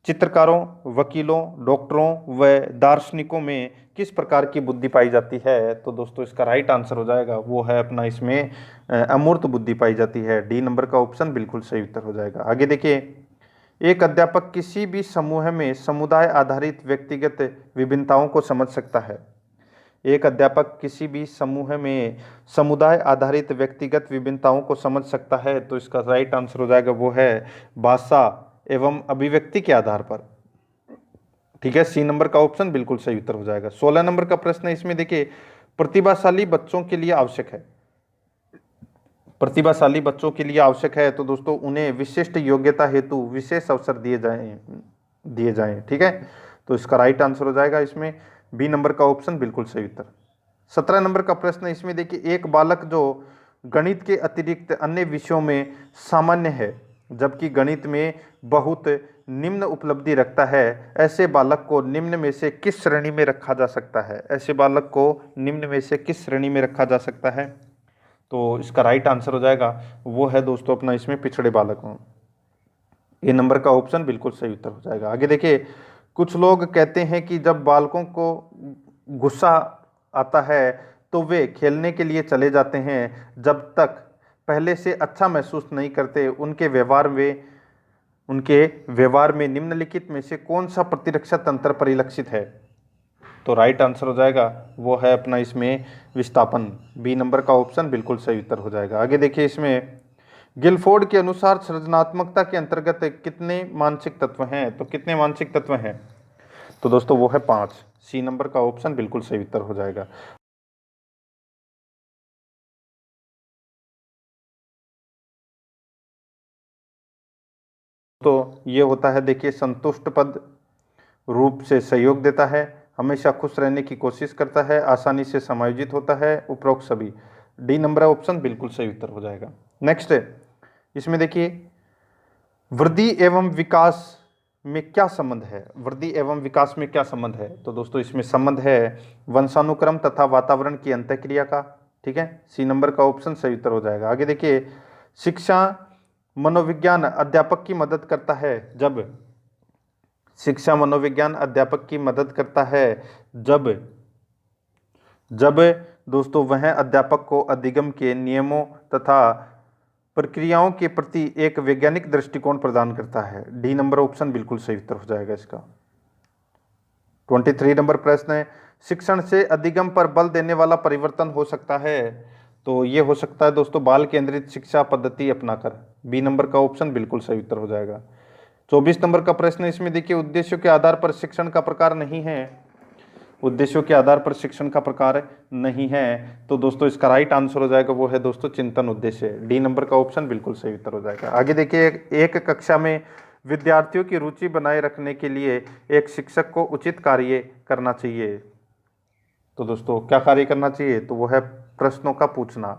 चित्रकारों, वकीलों, डॉक्टरों व दार्शनिकों में किस प्रकार की बुद्धि पाई जाती है? तो दोस्तों इसका राइट आंसर हो जाएगा वो है अपना इसमें अमूर्त बुद्धि पाई जाती है। डी नंबर का ऑप्शन बिल्कुल सही उत्तर हो जाएगा। आगे देखिए, एक अध्यापक किसी भी समूह में समुदाय आधारित व्यक्तिगत विभिन्नताओं को समझ सकता है। एक अध्यापक किसी भी समूह में समुदाय आधारित व्यक्तिगत विभिन्नताओं को समझ सकता है, तो इसका राइट आंसर हो जाएगा वो है भाषा एवं अभिव्यक्ति के आधार पर। ठीक है, सी नंबर का ऑप्शन बिल्कुल सही उत्तर हो जाएगा। 16 नंबर का प्रश्न है, इसमें देखिए, प्रतिभाशाली बच्चों के लिए आवश्यक है। प्रतिभाशाली बच्चों के लिए आवश्यक है, तो दोस्तों उन्हें विशिष्ट योग्यता हेतु विशेष अवसर दिए जाएं। ठीक है, तो इसका राइट आंसर हो जाएगा इसमें बी नंबर का ऑप्शन बिल्कुल सही उत्तर। 17 नंबर का प्रश्न है, इसमें देखिए, एक बालक जो गणित के अतिरिक्त अन्य विषयों में सामान्य है जबकि गणित में बहुत निम्न उपलब्धि रखता है, ऐसे बालक को निम्न में से किस श्रेणी में रखा जा सकता है? ऐसे बालक को निम्न में से किस श्रेणी में रखा जा सकता है? तो इसका राइट आंसर हो जाएगा वो है दोस्तों अपना इसमें पिछड़े बालकों। ए नंबर का ऑप्शन बिल्कुल सही उत्तर हो जाएगा। आगे देखिए, कुछ लोग कहते हैं कि जब बालकों को गुस्सा आता है तो वे खेलने के लिए चले जाते हैं जब तक पहले से अच्छा महसूस नहीं करते। उनके व्यवहार में निम्नलिखित में से कौन सा प्रतिरक्षा तंत्र परिलक्षित है? तो राइट आंसर हो जाएगा वो है अपना इसमें विस्थापन। बी नंबर का ऑप्शन बिल्कुल सही उत्तर हो जाएगा। आगे देखिए, इसमें गिलफोर्ड के अनुसार सृजनात्मकता के अंतर्गत कितने मानसिक तत्व हैं? तो कितने मानसिक तत्व हैं? तो दोस्तों वो है 5। सी नंबर का ऑप्शन बिल्कुल सही उत्तर हो जाएगा। तो ये होता है देखिए, संतुष्ट पद रूप से सहयोग देता है, हमेशा खुश रहने की कोशिश करता है, आसानी से समायोजित होता है, उपरोक्त सभी। डी नंबर ऑप्शन बिल्कुल सही उत्तर हो जाएगा। नेक्स्ट है, इसमें देखिए, वृद्धि एवं विकास में क्या संबंध है? वृद्धि एवं विकास में क्या संबंध है? तो दोस्तों इसमें संबंध है वंशानुक्रम तथा वातावरण की अंतःक्रिया का। ठीक है, सी नंबर का ऑप्शन सही उत्तर हो जाएगा। आगे देखिए, शिक्षा मनोविज्ञान अध्यापक की मदद करता है जब शिक्षा मनोविज्ञान अध्यापक की मदद करता है जब जब दोस्तों वह अध्यापक को अधिगम के नियमों तथा प्रक्रियाओं के प्रति एक वैज्ञानिक दृष्टिकोण प्रदान करता है। डी नंबर ऑप्शन बिल्कुल सही उत्तर हो जाएगा इसका। 23 नंबर प्रश्न है, शिक्षण से अधिगम पर बल देने वाला परिवर्तन हो सकता है? तो ये हो सकता है दोस्तों बाल केंद्रित शिक्षा पद्धति अपनाकर। बी नंबर का ऑप्शन बिल्कुल सही उत्तर हो जाएगा। 24 नंबर का प्रश्न है, इसमें देखिए, उद्देश्यों के आधार पर शिक्षण का प्रकार नहीं है। उद्देश्यों के आधार पर शिक्षण का प्रकार नहीं है, तो दोस्तों इसका राइट आंसर हो जाएगा वो है दोस्तों चिंतन उद्देश्य। डी नंबर का ऑप्शन बिल्कुल सही उत्तर हो जाएगा। आगे देखिए, एक कक्षा में विद्यार्थियों की रुचि बनाए रखने के लिए एक शिक्षक को उचित कार्य करना चाहिए। तो दोस्तों क्या कार्य करना चाहिए? तो वो है प्रश्नों का पूछना।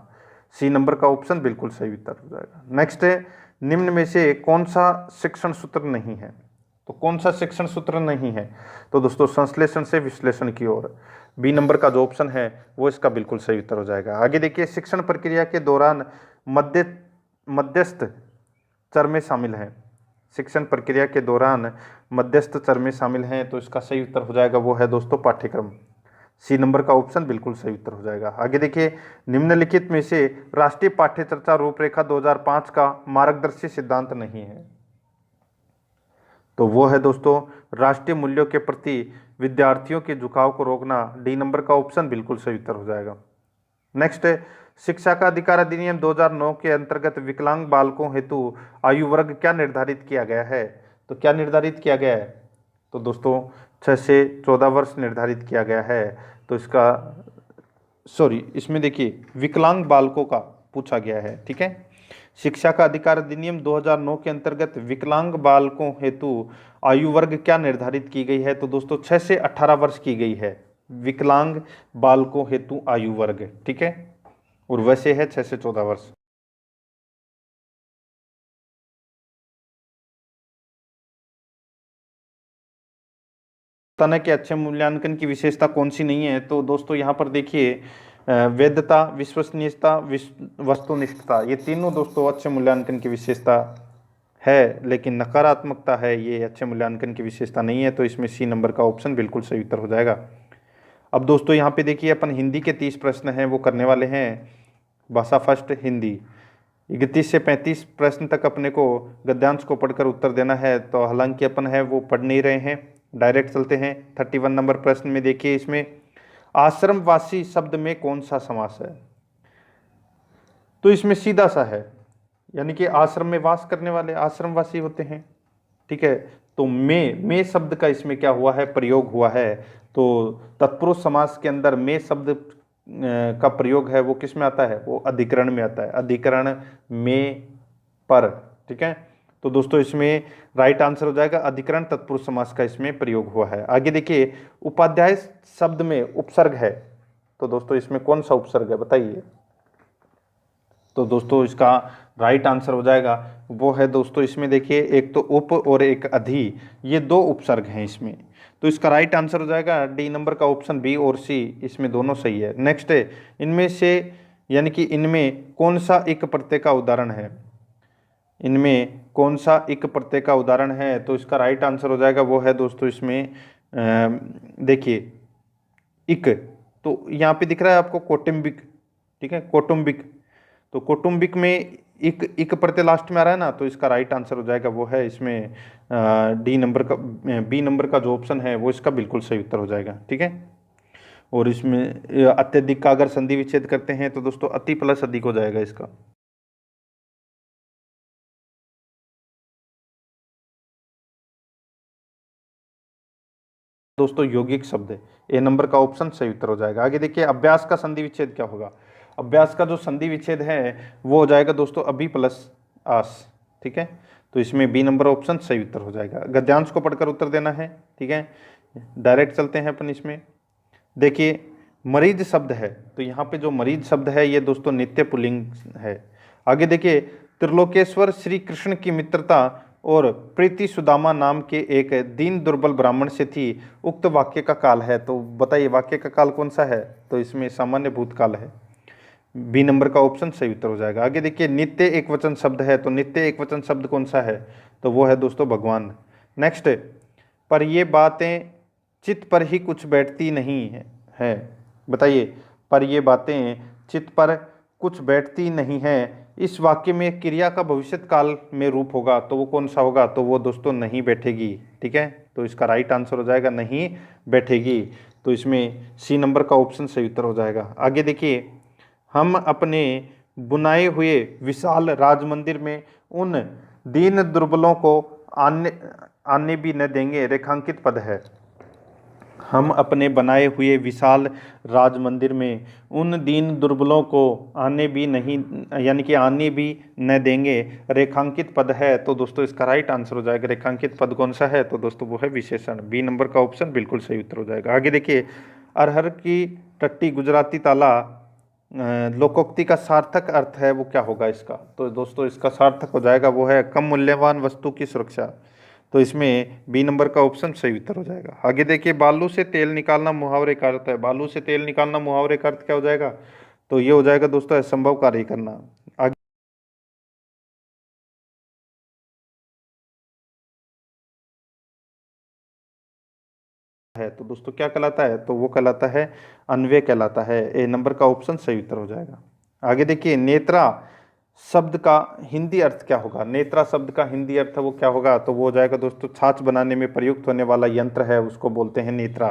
सी नंबर का ऑप्शन बिल्कुल सही उत्तर हो जाएगा। नेक्स्ट है, निम्न में से कौन सा शिक्षण सूत्र नहीं है? तो कौन सा शिक्षण सूत्र नहीं है? तो दोस्तों संश्लेषण से विश्लेषण की ओर। बी नंबर का जो ऑप्शन है वो इसका बिल्कुल सही उत्तर हो जाएगा। आगे देखिए, शिक्षण प्रक्रिया के दौरान मध्यस्थ चरण शामिल हैं। शिक्षण प्रक्रिया के दौरान मध्यस्थ चरण शामिल हैं, तो इसका सही उत्तर हो जाएगा वो है दोस्तों पाठ्यक्रम। सी नंबर का ऑप्शन बिल्कुल सही उत्तर हो जाएगा। आगे देखिए, निम्नलिखित में से राष्ट्रीय पाठ्य चर्चा रूपरेखा 2005 का मार्गदर्शी सिद्धांत नहीं है। तो वो है दोस्तों राष्ट्रीय मूल्यों के प्रति विद्यार्थियों के झुकाव को रोकना। डी नंबर का ऑप्शन बिल्कुल सही उत्तर हो जाएगा। नेक्स्ट है, शिक्षा का अधिकार अधिनियम 2009 के अंतर्गत विकलांग बालकों हेतु आयु वर्ग क्या निर्धारित किया गया है? तो क्या निर्धारित किया गया है? तो दोस्तों 6 से 14 वर्ष निर्धारित किया गया है। तो इसमें देखिए विकलांग बालकों का पूछा गया है। ठीक है, शिक्षा का अधिकार अधिनियम 2009 के अंतर्गत विकलांग बालकों हेतु आयु वर्ग क्या निर्धारित की गई है? तो दोस्तों 6 से 18 वर्ष की गई है विकलांग बालकों हेतु आयु वर्ग। ठीक है, और वैसे है 6 से 14 वर्ष। तना के अच्छे मूल्यांकन की विशेषता कौन सी नहीं है? तो दोस्तों यहाँ पर देखिए, वैधता, विश्वसनीयता, वस्तुनिष्ठता, ये तीनों दोस्तों अच्छे मूल्यांकन की विशेषता है लेकिन नकारात्मकता है, ये अच्छे मूल्यांकन की विशेषता नहीं है। तो इसमें सी नंबर का ऑप्शन बिल्कुल सही उत्तर हो जाएगा। अब दोस्तों यहाँ पे देखिए अपन हिंदी के 30 प्रश्न हैं वो करने वाले हैं। भाषा फर्स्ट हिंदी 31 से 35 प्रश्न तक अपने को गद्यांश को पढ़कर उत्तर देना है। तो हालांकि अपन है वो पढ़ नहीं रहे हैं, डायरेक्ट चलते हैं। 31 नंबर प्रश्न में देखिए, इसमें आश्रमवासी शब्द में कौन सा समास है? तो इसमें सीधा सा है, यानी कि आश्रम में वास करने वाले आश्रमवासी होते हैं, ठीक है। तो में शब्द का इसमें क्या हुआ है, प्रयोग हुआ है। तो तत्पुरुष समास के अंदर में शब्द का प्रयोग है वो किस में आता है, वो अधिकरण में आता है, अधिकरण में पर, ठीक है। तो दोस्तों इसमें राइट आंसर हो जाएगा अधिकरण तत्पुरुष समास का इसमें प्रयोग हुआ है। आगे देखिए, उपाध्याय शब्द में उपसर्ग है, तो दोस्तों इसमें कौन सा उपसर्ग है बताइए। तो दोस्तों इसका राइट आंसर हो जाएगा वो है दोस्तों, इसमें देखिए एक तो उप और एक अधि, ये दो उपसर्ग हैं इसमें। तो इसका राइट आंसर हो जाएगा डी नंबर का ऑप्शन बी और सी, इसमें दोनों सही है। नेक्स्ट है, इनमें से यानी कि इनमें कौन सा एक प्रत्यय का उदाहरण है, इनमें कौन सा एक प्रत्यय का उदाहरण है। तो इसका राइट आंसर हो जाएगा वो है दोस्तों इसमें देखिए इक, तो यहाँ पे दिख रहा है आपको कौटुंबिक, ठीक है, कौटुंबिक। तो कौटुंबिक में इक प्रत्यय लास्ट में आ रहा है ना, तो इसका राइट आंसर हो जाएगा वो है इसमें डी नंबर का, बी नंबर का जो ऑप्शन है वो इसका बिल्कुल सही उत्तर हो जाएगा, ठीक है। और इसमें अत्यधिक का अगर संधि विच्छेद करते हैं तो दोस्तों अति प्लस अधिक हो जाएगा इसका। दोस्तों यौगिक शब्द है, ए नंबर का ऑप्शन सही उत्तर हो जाएगा। आगे देखिए, अभ्यास का संधि विच्छेद क्या होगा। अभ्यास का जो संधि विच्छेद है वो हो जाएगा दोस्तों अभी प्लस आस, ठीक है। तो इसमें बी नंबर ऑप्शन सही उत्तर हो जाएगा। गद्यांश को पढ़कर उत्तर देना है, ठीक है। डायरेक्ट चलते हैं अपन इसमें। देखिए मरीज शब्द है, तो यहाँ पे जो मरीज शब्द है ये दोस्तों नित्य पुल्लिंग है। आगे देखिए, त्रिलोकेश्वर श्री कृष्ण की मित्रता और प्रीति सुदामा नाम के एक दीन दुर्बल ब्राह्मण से थी, उक्त वाक्य का काल है। तो बताइए वाक्य का काल कौन सा है, तो इसमें सामान्य भूतकाल है, बी नंबर का ऑप्शन सही उत्तर हो जाएगा। आगे देखिए, नित्य एक वचन शब्द है, तो नित्य एक वचन शब्द कौन सा है, तो वो है दोस्तों भगवान। नेक्स्ट, पर ये बातें चित्त पर ही कुछ बैठती नहीं है, बताइए, पर ये बातें चित्त पर कुछ बैठती नहीं है, इस वाक्य में क्रिया का भविष्यत काल में रूप होगा, तो वो कौन सा होगा, तो वो दोस्तों नहीं बैठेगी, ठीक है। तो इसका राइट आंसर हो जाएगा नहीं बैठेगी। तो इसमें सी नंबर का ऑप्शन सही उत्तर हो जाएगा। आगे देखिए, हम अपने बुनाए हुए विशाल राज मंदिर में उन दीन दुर्बलों को आने भी न देंगे, रेखांकित पद है। हम अपने बनाए हुए विशाल राज मंदिर में उन दीन दुर्बलों को आने भी नहीं, यानी कि आने भी न देंगे, रेखांकित पद है। तो दोस्तों इसका राइट आंसर हो जाएगा, रेखांकित पद कौन सा है, तो दोस्तों वो है विशेषण, बी नंबर का ऑप्शन बिल्कुल सही उत्तर हो जाएगा। आगे देखिए, अरहर की टट्टी गुजराती ताला लोकोक्ति का सार्थक अर्थ है वो क्या होगा इसका, तो दोस्तों इसका सार्थक हो जाएगा वो है कम मूल्यवान वस्तु की सुरक्षा। तो इसमें बी नंबर का ऑप्शन सही उत्तर हो जाएगा। आगे देखिए, बालू से तेल निकालना मुहावरे का अर्थ है, बालू से तेल निकालना मुहावरे का अर्थ क्या हो जाएगा, तो ये हो जाएगा दोस्तों असंभव कार्य करना। आगे है तो दोस्तों क्या कहलाता है, तो वो कहलाता है अन्वय कहलाता है, ए नंबर का ऑप्शन सही उत्तर हो जाएगा। आगे देखिए, नेत्रा शब्द का हिंदी अर्थ क्या होगा, नेत्रा शब्द का हिंदी अर्थ वो क्या होगा, तो वो हो जाएगा दोस्तों छाछ बनाने में प्रयुक्त होने वाला यंत्र है उसको बोलते हैं नेत्रा।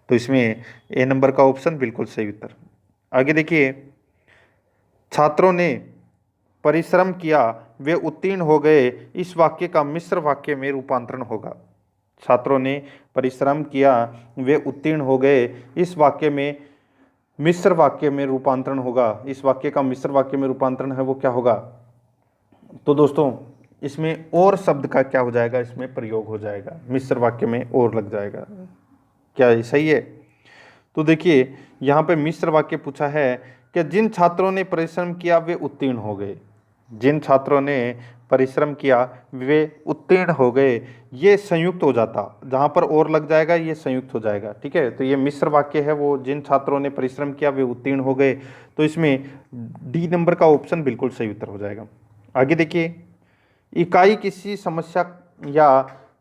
तो इसमें ए नंबर का ऑप्शन बिल्कुल सही उत्तर। आगे देखिए, छात्रों ने परिश्रम किया वे उत्तीर्ण हो गए, इस वाक्य का मिश्र वाक्य में रूपांतरण होगा। छात्रों ने परिश्रम किया वे उत्तीर्ण हो गए, इस वाक्य में मिश्र वाक्य में रूपांतरण होगा। इस वाक्य का मिश्र वाक्य में रूपांतरण है वो क्या होगा, तो दोस्तों इसमें और शब्द का क्या हो जाएगा, इसमें प्रयोग हो जाएगा, मिश्र वाक्य में और लग जाएगा। क्या ये सही है? तो देखिए यहाँ पे मिश्र वाक्य पूछा है कि जिन छात्रों ने परिश्रम किया वे उत्तीर्ण हो गए, जिन छात्रों ने परिश्रम किया वे उत्तीर्ण हो गए, ये संयुक्त हो जाता, जहाँ पर और लग जाएगा ये संयुक्त हो जाएगा, ठीक है। तो ये मिश्र वाक्य है वो, जिन छात्रों ने परिश्रम किया वे उत्तीर्ण हो गए, तो इसमें डी नंबर का ऑप्शन बिल्कुल सही उत्तर हो जाएगा। आगे देखिए, इकाई किसी समस्या या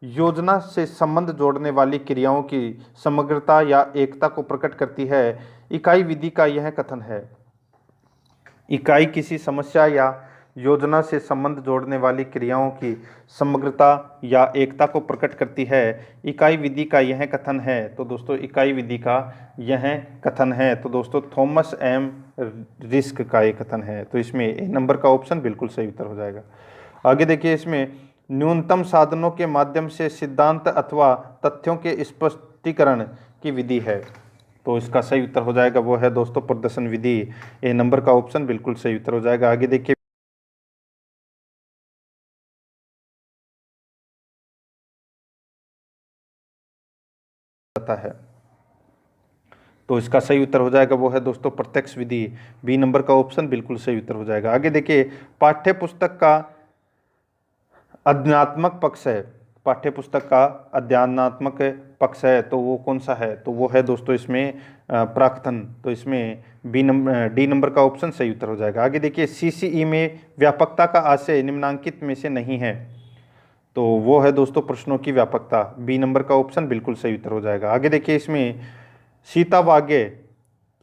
योजना से संबंध जोड़ने वाली क्रियाओं की समग्रता या एकता को प्रकट करती है। इकाई विधि का यह कथन है। इकाई किसी समस्या या योजना से संबंध जोड़ने वाली क्रियाओं की समग्रता या एकता को प्रकट करती है। इकाई विधि का यह कथन है। तो दोस्तों इकाई विधि का यह कथन है, तो दोस्तों थॉमस एम रिस्क का एक कथन है। तो इसमें ए नंबर का ऑप्शन बिल्कुल सही उत्तर हो जाएगा। आगे देखिए, इसमें न्यूनतम साधनों के माध्यम से सिद्धांत अथवा तथ्यों के स्पष्टीकरण की विधि है। तो इसका सही उत्तर हो जाएगा वो है दोस्तों प्रदर्शन विधि। ए नंबर का ऑप्शन बिल्कुल सही उत्तर हो जाएगा। आगे देखिए, है तो इसका सही उत्तर हो जाएगा वो है दोस्तों प्रत्यक्ष विधि। बी नंबर का ऑप्शन बिल्कुल सही उत्तर हो जाएगा। आगे देखिए, पाठ्य पुस्तक का अध्ययनात्मक पक्ष है। पाठ्य पुस्तक का अध्ययनात्मक पक्ष है तो वो कौन सा है? तो वो है दोस्तों इसमें प्राक्तन। तो इसमें डी नंबर का ऑप्शन सही उत्तर हो जाएगा। आगे देखिए, सीसीई में व्यापकता का आशय निम्नांकित में से नहीं है। तो वो है दोस्तों प्रश्नों की व्यापकता। बी नंबर का ऑप्शन बिल्कुल सही उत्तर हो जाएगा। आगे देखिए, इसमें सीतावाग्य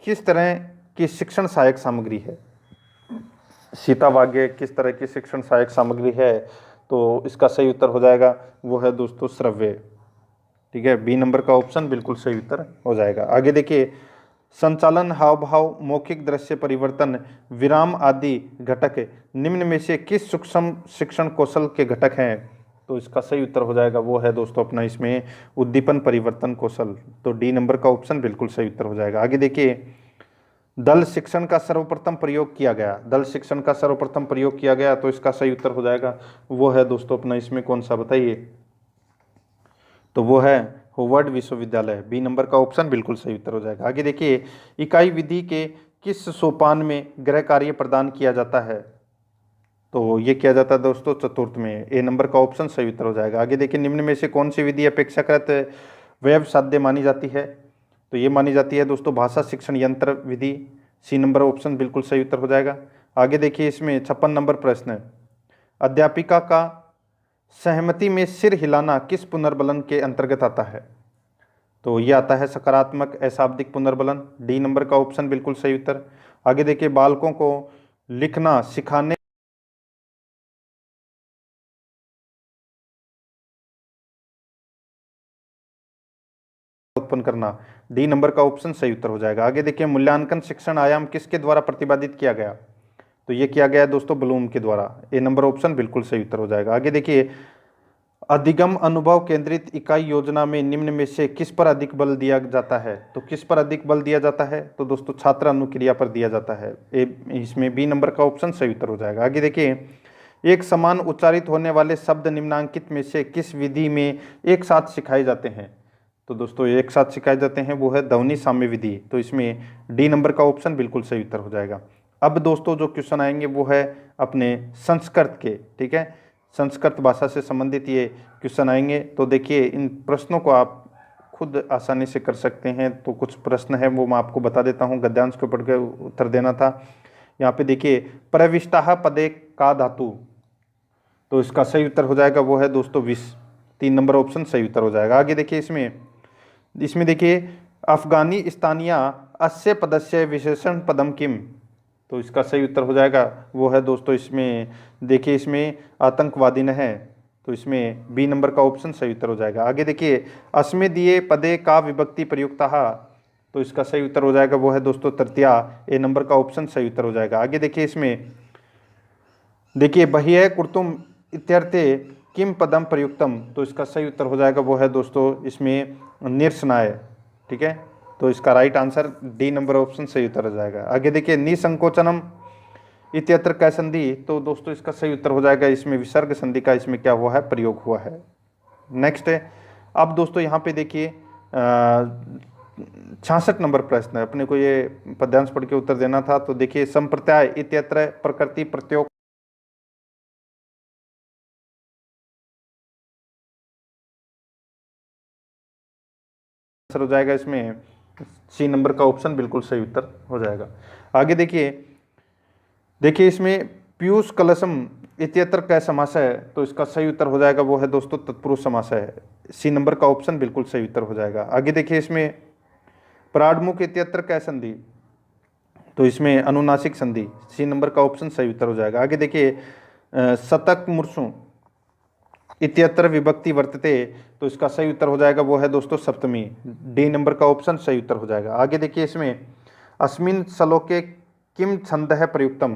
किस तरह की शिक्षण सहायक सामग्री है? सीतावाग्य किस तरह की शिक्षण सहायक सामग्री है? तो इसका सही उत्तर हो जाएगा वो है दोस्तों श्रव्य। ठीक है, बी नंबर का ऑप्शन बिल्कुल सही उत्तर हो जाएगा। आगे देखिए, संचालन, हाव भाव, मौखिक दृश्य परिवर्तन, विराम आदि घटक निम्न में से किस सूक्ष्म शिक्षण कौशल के घटक हैं? तो इसका सही उत्तर हो जाएगा वो है दोस्तों अपना इसमें उद्दीपन परिवर्तन कौशल। तो डी नंबर का ऑप्शन बिल्कुल सही उत्तर हो जाएगा। आगे देखिए, दल शिक्षण का सर्वप्रथम प्रयोग किया गया। दल शिक्षण का सर्वप्रथम प्रयोग किया गया तो इसका सही उत्तर हो जाएगा वो है दोस्तों अपना इसमें कौन सा बताइए? तो वो है होवर्ड विश्वविद्यालय। बी नंबर का ऑप्शन बिल्कुल सही उत्तर हो जाएगा। आगे देखिए, इकाई विधि के किस सोपान में गृह कार्य प्रदान किया जाता है? तो ये किया जाता है दोस्तों चतुर्थ में। ए नंबर का ऑप्शन सही उत्तर हो जाएगा। आगे देखिए, निम्न में से कौन सी विधि अपेक्षाकृत व्यय साध्य मानी जाती है? तो ये मानी जाती है दोस्तों भाषा शिक्षण यंत्र विधि। सी नंबर ऑप्शन बिल्कुल सही उत्तर हो जाएगा। आगे देखिए, इसमें 56 नंबर प्रश्न है, अध्यापिका का सहमति में सिर हिलाना किस पुनर्बलन के अंतर्गत आता है? तो ये आता है सकारात्मक अशाब्दिक पुनर्बलन। डी नंबर का ऑप्शन बिल्कुल सही उत्तर। आगे देखिए, बालकों को लिखना सिखाने उत्पन्न करना। डी नंबर का ऑप्शन सही उत्तर हो जाएगा। आगे देखिए, मूल्यांकन शिक्षण आयाम किसके द्वारा प्रतिपादित किया गया? तो ये किया गया है दोस्तों ब्लूम के द्वारा। ए नंबर ऑप्शन बिल्कुल सही उत्तर हो जाएगा। आगे देखिए, अधिगम अनुभव केंद्रित इकाई योजना में निम्न में से किस पर अधिक बल दिया जाता है? तो किस पर अधिक बल दिया जाता है? तो दोस्तों छात्र अनुक्रिया पर दिया जाता है। इसमें बी नंबर का ऑप्शन सही उत्तर हो जाएगा। आगे देखिए, एक समान उच्चारित होने वाले शब्द निम्नांकित में से किस विधि में एक साथ सिखाए जाते हैं? तो दोस्तों एक साथ सिखाए जाते हैं वो है ध्वनि साम्य विधि। तो इसमें डी नंबर का ऑप्शन बिल्कुल सही उत्तर हो जाएगा। अब दोस्तों जो क्वेश्चन आएंगे वो है अपने संस्कृत के। ठीक है, संस्कृत भाषा से संबंधित ये क्वेश्चन आएंगे। तो देखिए, इन प्रश्नों को आप खुद आसानी से कर सकते हैं। तो कुछ प्रश्न है वो मैं आपको बता देता हूँ, गद्यांश को पढ़ के उत्तर देना था। यहाँ पे देखिए, प्रविष्टा पदे का धातु। तो इसका सही उत्तर हो जाएगा वो है दोस्तों विष। 3 नंबर ऑप्शन सही उत्तर हो जाएगा। आगे देखिए, इसमें देखिए, अफगानी स्थानीय अस्य पदस्य विशेषण पदम किम। तो इसका सही उत्तर हो जाएगा वो है दोस्तों इसमें देखिए, इसमें आतंकवादी है। तो इसमें बी नंबर का ऑप्शन सही उत्तर हो जाएगा। आगे देखिए, अस्मे दिए पदे का विभक्ति प्रयुक्तः। तो इसका सही उत्तर हो जाएगा वो है दोस्तों तृतीया। ए नंबर का ऑप्शन सही उत्तर हो जाएगा। आगे देखिए, इसमें देखिए, बह्य कुर्तुम इत्यर्थे किम पदम प्रयुक्तम। तो इसका सही उत्तर हो जाएगा वो है दोस्तों इसमें निरसनाय। ठीक है, तो इसका right answer D number option सही उत्तर हो जाएगा। आगे देखिए, निसंकोचनम इत्यत्र कै संधि। तो दोस्तों इसका सही उत्तर हो जाएगा इसमें विसर्ग संधि का इसमें क्या हुआ है? प्रयोग हुआ है। नेक्स्ट है, अब दोस्तों यहाँ पे देखिए 66 नंबर प्रश्न है, अपने को ये पद्यांश पढ़ के उत्तर देना था। तो देखिए, संप्रत्याय इत्यत्र प्रकृति प्रत्योग हो जाएगा। इसमें सी नंबर का ऑप्शन बिल्कुल सही उत्तर हो जाएगा। आगे देखिए, इसमें पीयूष कलशम इत्यत्र क्या समास है, तो इसका सही उत्तर हो जाएगा वो है दोस्तों तत्पुरुष समास है। सी नंबर का ऑप्शन बिल्कुल सही उत्तर हो जाएगा। आगे देखिए इसमें प्राणमुख इत्यत्र क्या संधि, तो इसमें अनुनासिक संधि, सी नंबर का ऑप्शन सही उत्तर हो जाएगा। आगे देखिए शतक मुर्सु इत्यत्र विभक्ति वर्तते, तो इसका सही उत्तर हो जाएगा वो है दोस्तों सप्तमी, डी नंबर का ऑप्शन सही उत्तर हो जाएगा। आगे देखिए इसमें अस्मिन श्लोके किम छंद है प्रयुक्तम,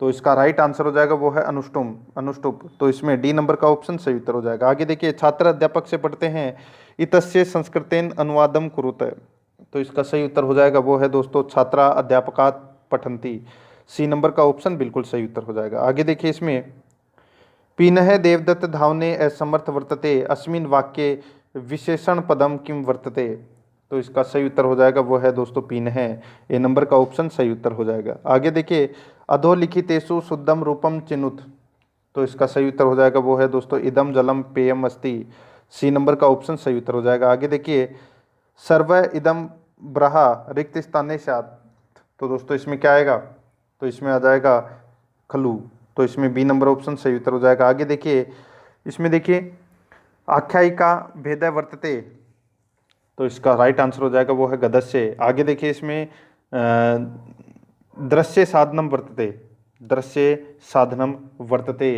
तो इसका राइट आंसर हो जाएगा वो है अनुष्टुम अनुष्टुप, तो इसमें डी नंबर का ऑप्शन सही उत्तर हो जाएगा। आगे देखिए छात्र अध्यापक से पढ़ते हैं इतस्य संस्कृतेन अनुवादम कुरुत, तो इसका सही उत्तर हो जाएगा वो है दोस्तों छात्रा अध्यापकात् पठन्ति, सी नंबर का ऑप्शन बिल्कुल सही उत्तर हो जाएगा। आगे देखिए इसमें पीनः देवदत्त धावने असमर्थ वर्तते अस्मिन वाक्ये विशेषण पदम किम वर्तते, तो इसका सही उत्तर हो जाएगा वो है दोस्तों पीनः, ए नंबर का ऑप्शन सही उत्तर हो जाएगा। आगे देखिए अधोलिखितेषु शुद्धम रूपम चिनुत, तो इसका सही उत्तर हो जाएगा वो है दोस्तों इदम जलम पेयम अस्ति, सी नंबर का ऑप्शन सही उत्तर हो जाएगा। आगे देखिए सर्व इदम ब्रहा रिक्त स्थाने स्यात्, तो दोस्तों इसमें क्या आएगा, तो इसमें आ जाएगा खलु, तो इसमें बी नंबर ऑप्शन सही उत्तर हो जाएगा। आगे देखिए इसमें देखिए आख्यायिका भेदय वर्तते, तो इसका राइट आंसर हो जाएगा वो है गदस्य। आगे देखिए इसमें दृश्य साधनम वर्तते, दृश्य साधनम वर्तते,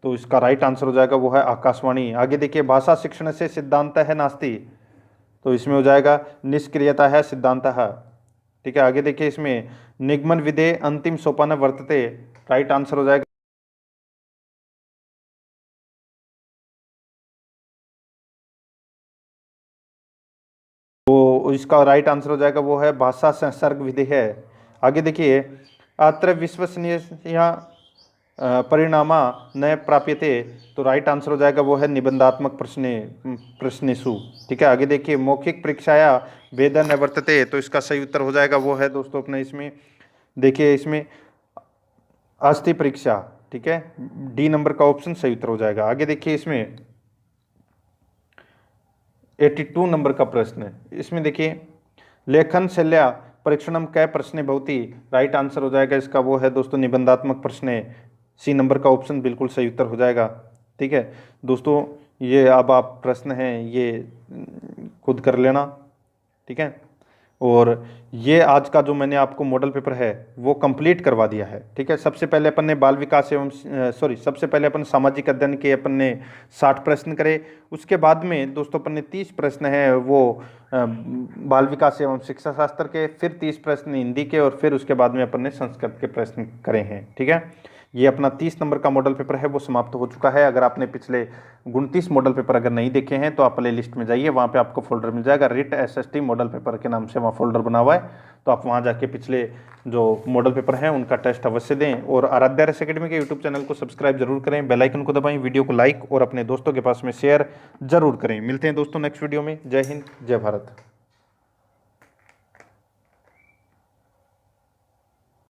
तो इसका राइट आंसर हो जाएगा वो है आकाशवाणी। आगे देखिए भाषा शिक्षण से सिद्धांत है नास्ति, तो इसमें हो जाएगा निष्क्रियता है सिद्धांत है, ठीक है। आगे देखिए इसमें निगमन विधे अंतिम सोपान वर्तते, राइट आंसर हो जाएगा तो इसका राइट आंसर हो जाएगा वो है भाषा संसर्ग विधि है। आगे देखिए अत्र विश्वसनीय परिणामा न प्राप्यते, तो राइट आंसर हो जाएगा वो है निबंधात्मक प्रश्नेषु, ठीक है। आगे देखिए मौखिक परीक्षाया वेदन न वर्तते, तो इसका सही उत्तर हो जाएगा वो है दोस्तों अपने इसमें देखिए इसमें अस्थि परीक्षा, ठीक है, डी नंबर का ऑप्शन सही उत्तर हो जाएगा। आगे देखिए इसमें 82 नंबर का प्रश्न है, इसमें देखिए लेखन शैल्या परीक्षणम कै प्रश्न भवती, राइट आंसर हो जाएगा इसका वो है दोस्तों निबंधात्मक प्रश्न, सी नंबर का ऑप्शन बिल्कुल सही उत्तर हो जाएगा, ठीक है दोस्तों। ये अब आप प्रश्न हैं ये खुद कर लेना, ठीक है। और ये आज का जो मैंने आपको मॉडल पेपर है वो कंप्लीट करवा दिया है, ठीक है। सबसे पहले अपन ने बाल विकास एवं सबसे पहले अपन सामाजिक अध्ययन के अपन ने 60 प्रश्न करे, उसके बाद में दोस्तों अपन ने 30 प्रश्न है वो बाल विकास एवं शिक्षा शास्त्र के, फिर 30 प्रश्न हिंदी के, और फिर उसके बाद में अपन ने संस्कृत के प्रश्न करे हैं, ठीक है। ये अपना 30 नंबर का मॉडल पेपर है वो समाप्त हो चुका है। अगर आपने पिछले 29 मॉडल पेपर अगर नहीं देखे हैं तो आप प्ले लिस्ट में जाइए, वहाँ पे आपको फोल्डर मिल जाएगा रिट एसएसटी मॉडल पेपर के नाम से, वहाँ फोल्डर बना हुआ है, तो आप वहाँ जाके पिछले जो मॉडल पेपर हैं उनका टेस्ट अवश्य दें। और आराध्या रेस एकेडमी के यूट्यूब चैनल को सब्सक्राइब जरूर करें, बेल आइकन को दबाएं, वीडियो को लाइक और अपने दोस्तों के पास में शेयर जरूर करें। मिलते हैं दोस्तों नेक्स्ट वीडियो में। जय हिंद, जय भारत।